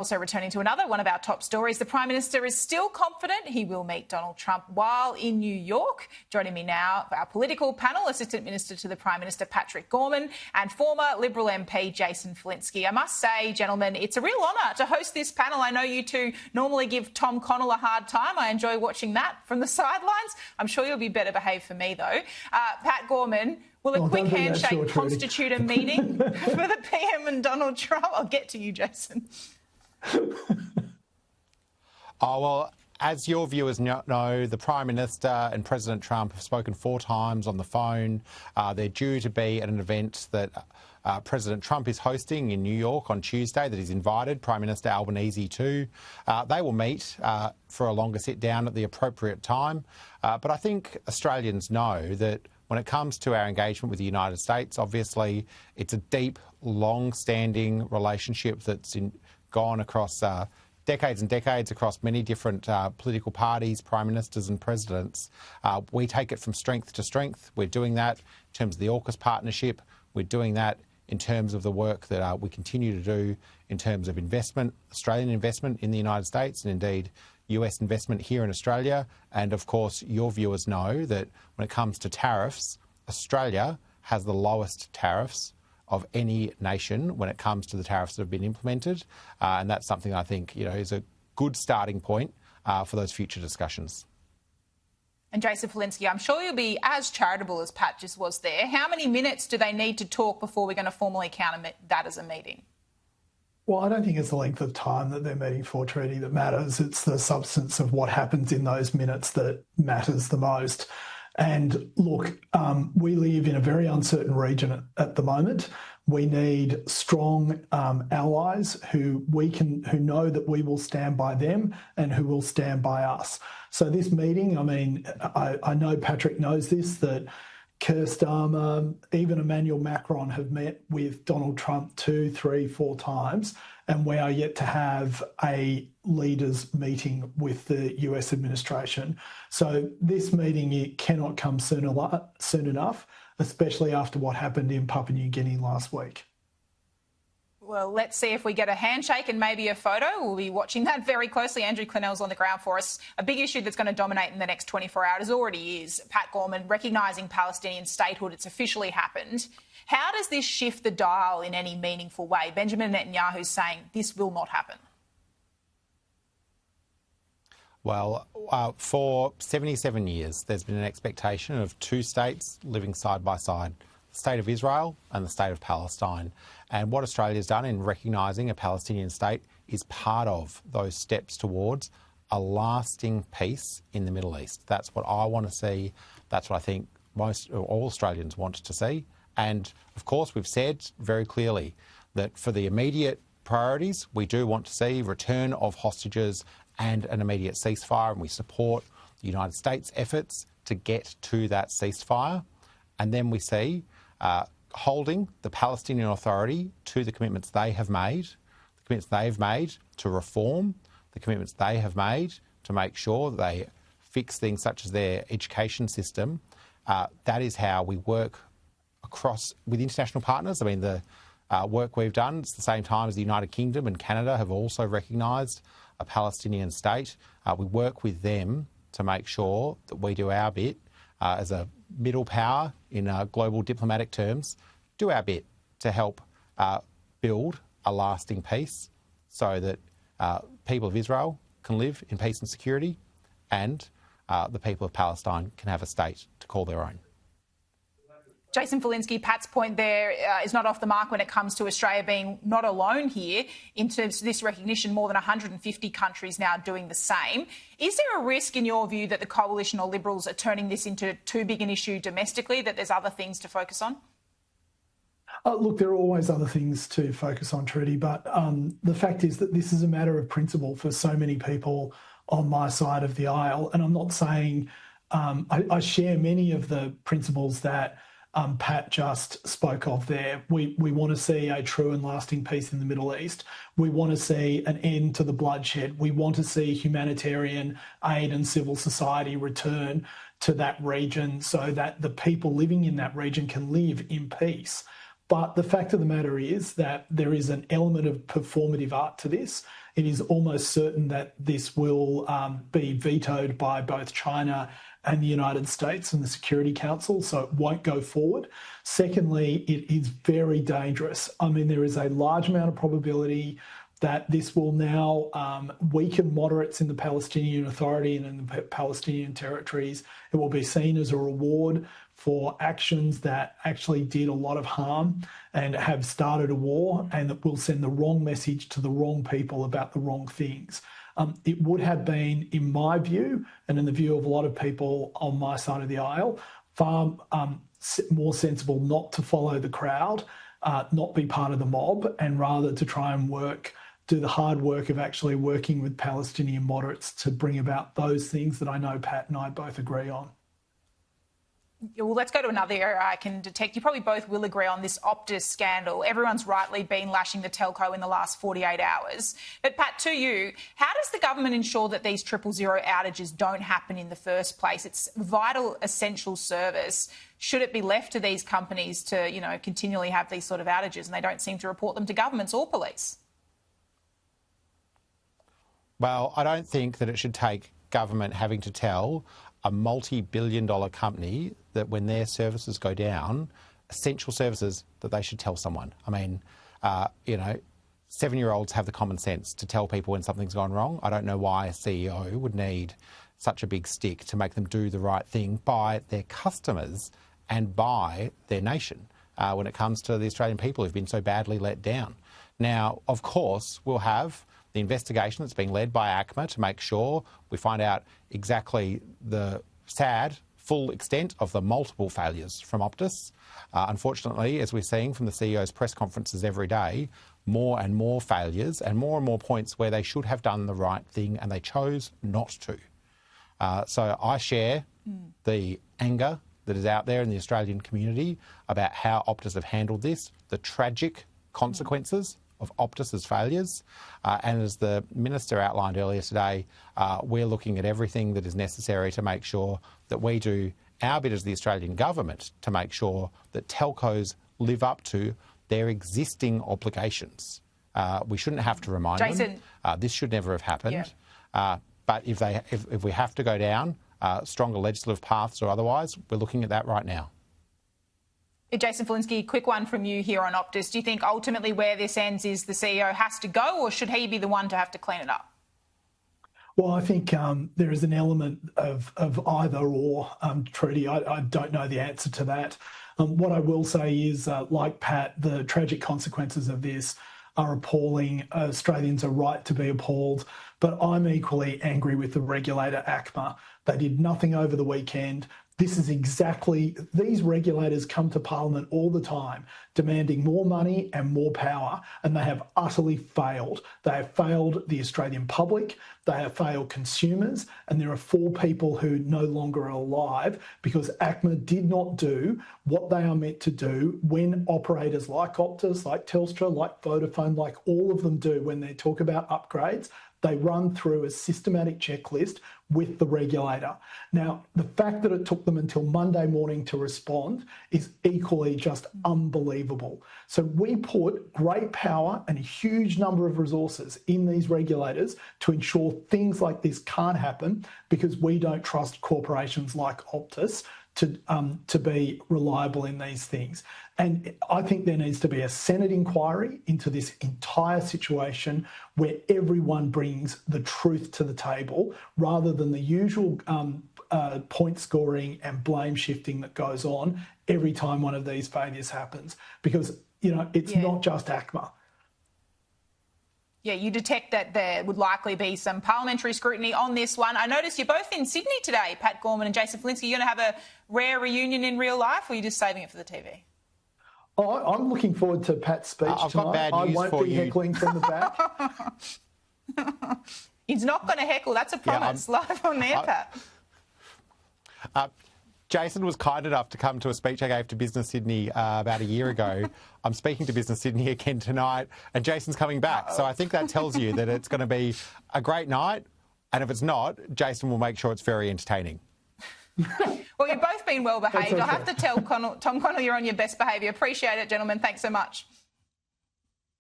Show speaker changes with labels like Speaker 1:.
Speaker 1: Also returning to another one of our top stories, the Prime Minister is still confident he will meet Donald Trump while in New York. Joining me now, our political panel, Assistant Minister to the Prime Minister, Patrick Gorman, and former Liberal MP, Jason Falinski. I must say, gentlemen, it's a real honour to host this panel. I know you two normally give Tom Connell a hard time. I enjoy watching that from the sidelines. I'm sure you'll be better behaved for me, though. Pat Gorman, will a quick handshake constitute a meeting for the PM and Donald Trump? I'll get to you, Jason.
Speaker 2: Well, as your viewers know, the Prime Minister and President Trump have spoken 4 times on the phone. They're due to be at an event that President Trump is hosting in New York on Tuesday that he's invited Prime Minister Albanese to. They will meet for a longer sit-down at the appropriate time. But I think Australians know that when it comes to our engagement with the United States, obviously it's a deep, long-standing relationship that's gone across decades and decades, across many different political parties, prime ministers and presidents. We take it from strength to strength. We're doing that in terms of the AUKUS partnership. We're doing that in terms of the work that we continue to do in terms of investment, Australian investment in the United States, and indeed US investment here in Australia. And of course, your viewers know that when it comes to tariffs, Australia has the lowest tariffs of any nation when it comes to the tariffs that have been implemented. And that's something I think is a good starting point for those future discussions.
Speaker 1: And Jason Falinski, I'm sure you'll be as charitable as Pat just was there. How many minutes do they need to talk before we're going to formally count that as a meeting?
Speaker 3: Well, I don't think it's the length of time that they're meeting for, Trudy, that matters. It's the substance of what happens in those minutes that matters the most. And look, we live in a very uncertain region at the moment. We need strong allies who know that we will stand by them and who will stand by us. So this meeting, I know Patrick knows this, that Keir Starmer, even Emmanuel Macron have met with Donald Trump 2, 3, 4 times, and we are yet to have a leaders meeting with the US administration. So this meeting, it cannot come soon enough, especially after what happened in Papua New Guinea last week.
Speaker 1: Well, let's see if we get a handshake and maybe a photo. We'll be watching that very closely. Andrew Clennell's on the ground for us. A big issue that's going to dominate in the next 24 hours already is Pat Gorman recognising Palestinian statehood. It's officially happened. How does this shift the dial in any meaningful way? Benjamin Netanyahu's saying this will not happen.
Speaker 2: Well, for 77 years, there's been an expectation of 2 states living side by side, the State of Israel and the State of Palestine. And what Australia's done in recognising a Palestinian state is part of those steps towards a lasting peace in the Middle East. That's what I want to see. That's what I think all Australians want to see. And of course, we've said very clearly that for the immediate priorities, we do want to see return of hostages and an immediate ceasefire, and we support the United States' efforts to get to that ceasefire. And then we see holding the Palestinian Authority to the commitments they have made, the commitments they've made to reform, the commitments they have made to make sure that they fix things such as their education system. That is how we work across with international partners. I mean, the work we've done, it's the same time as the United Kingdom and Canada have also recognised a Palestinian state. We work with them to make sure that we do our bit as a middle power in global diplomatic terms, do our bit to help build a lasting peace so that people of Israel can live in peace and security, and the people of Palestine can have a state to call their own.
Speaker 1: Jason Falinski, Pat's point there is not off the mark when it comes to Australia being not alone here in terms of this recognition. More than 150 countries now doing the same. Is there a risk, in your view, that the coalition or Liberals are turning this into too big an issue domestically, that there's other things to focus on?
Speaker 3: Look, there are always other things to focus on, Trudy, but the fact is that this is a matter of principle for so many people on my side of the aisle. And I'm not saying I share many of the principles that Pat just spoke of there. We want to see a true and lasting peace in the Middle East. We want to see an end to the bloodshed. We want to see humanitarian aid and civil society return to that region so that the people living in that region can live in peace. But the fact of the matter is that there is an element of performative art to this. It is almost certain that this will be vetoed by both China and the United States and the Security Council, so it won't go forward. Secondly, it is very dangerous. I mean, there is a large amount of probability that this will now weaken moderates in the Palestinian Authority and in the Palestinian territories. It will be seen as a reward for actions that actually did a lot of harm and have started a war, and that will send the wrong message to the wrong people about the wrong things. It would have been, in my view, and in the view of a lot of people on my side of the aisle, far more sensible not to follow the crowd, not be part of the mob, and rather to try and do the hard work of actually working with Palestinian moderates to bring about those things that I know Pat and I both agree on.
Speaker 1: Well, let's go to another area I can detect. You probably both will agree on this Optus scandal. Everyone's rightly been lashing the telco in the last 48 hours. But Pat, to you, how does the government ensure that these 000 outages don't happen in the first place? It's vital, essential service. Should it be left to these companies to, continually have these sort of outages, and they don't seem to report them to governments or police?
Speaker 2: Well, I don't think that it should take government having to tell a multi-billion-dollar company that when their services go down, essential services, that they should tell someone. I mean, 7-year-olds have the common sense to tell people when something's gone wrong. I don't know why a CEO would need such a big stick to make them do the right thing by their customers and by their nation when it comes to the Australian people who've been so badly let down. Now, of course, we'll have the investigation that's being led by ACMA to make sure we find out exactly the sad, full extent of the multiple failures from Optus. Unfortunately, as we're seeing from the CEO's press conferences every day, more and more failures and more points where they should have done the right thing and they chose not to. So I share the anger that is out there in the Australian community about how Optus have handled this, the tragic consequences of Optus's failures. And as the Minister outlined earlier today, we're looking at everything that is necessary to make sure that we do our bit as the Australian government to make sure that telcos live up to their existing obligations. We shouldn't have to remind them. This should never have happened. Yeah. But if we have to go down stronger legislative paths or otherwise, we're looking at that right now.
Speaker 1: Jason Falinski, quick one from you here on Optus. Do you think ultimately where this ends is the CEO has to go, or should he be the one to have to clean it up?
Speaker 3: Well, I think there is an element of either or, Trudy. I don't know the answer to that. What I will say is, like Pat, the tragic consequences of this are appalling. Australians are right to be appalled, but I'm equally angry with the regulator, ACMA. They did nothing over the weekend. This is exactly, these regulators come to Parliament all the time demanding more money and more power, and they have utterly failed. They have failed the Australian public, they have failed consumers, and there are 4 people who no longer are alive because ACMA did not do what they are meant to do when operators like Optus, like Telstra, like Vodafone, like all of them do when they talk about upgrades. They run through a systematic checklist with the regulator. Now, the fact that it took them until Monday morning to respond is equally just unbelievable. So we put great power and a huge number of resources in these regulators to ensure things like this can't happen because we don't trust corporations like Optus to be reliable in these things. And I think there needs to be a Senate inquiry into this entire situation where everyone brings the truth to the table rather than the usual point scoring and blame shifting that goes on every time one of these failures happens. Because, it's not just ACMA. Yeah,
Speaker 1: you detect that there would likely be some parliamentary scrutiny on this one. I noticed you're both in Sydney today, Pat Gorman and Jason Falinski. You're going to have a rare reunion in real life, or are you just saving it for the TV?
Speaker 3: Oh, I'm looking forward to Pat's speech
Speaker 2: I've
Speaker 3: tonight.
Speaker 2: got bad news
Speaker 3: I won't be heckling from the back.
Speaker 1: He's not going to heckle. That's a promise. Live on air, Pat.
Speaker 2: Jason was kind enough to come to a speech I gave to Business Sydney about a year ago. I'm speaking to Business Sydney again tonight, and Jason's coming back. So I think that tells you that it's going to be a great night. And if it's not, Jason will make sure it's very entertaining.
Speaker 1: Well, you've both been well behaved.
Speaker 3: Okay.
Speaker 1: I'll have to tell Tom Connell you're on your best behaviour. Appreciate it, gentlemen. Thanks so much.